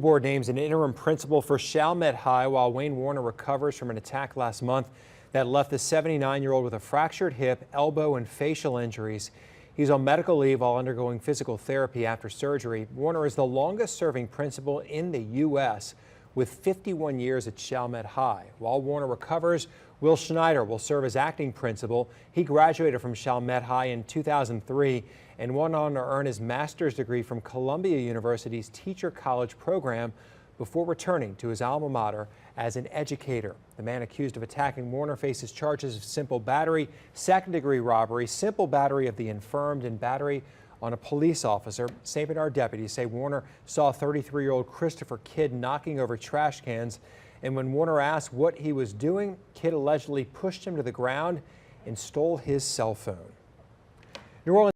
Board names an interim principal for Chalmette High while Wayne Warner recovers from an attack last month that left the 79-year-old with a fractured hip, elbow, and facial injuries. He's on medical leave while undergoing physical therapy after surgery. Warner is the longest-serving principal in the U.S. with 51 years at Chalmette High. While Warner recovers, Will Schneider will serve as acting principal. He graduated from Chalmette High in 2003 and went on to earn his master's degree from Columbia University's Teacher College program before returning to his alma mater as an educator. The man accused of attacking Warner faces charges of simple battery, second-degree robbery, simple battery of the infirmed, and battery on a police officer. St. Bernard deputies say Warner saw 33-year-old Christopher Kidd knocking over trash cans, and when Warner asked what he was doing, Kidd allegedly pushed him to the ground and stole his cell phone. New Orleans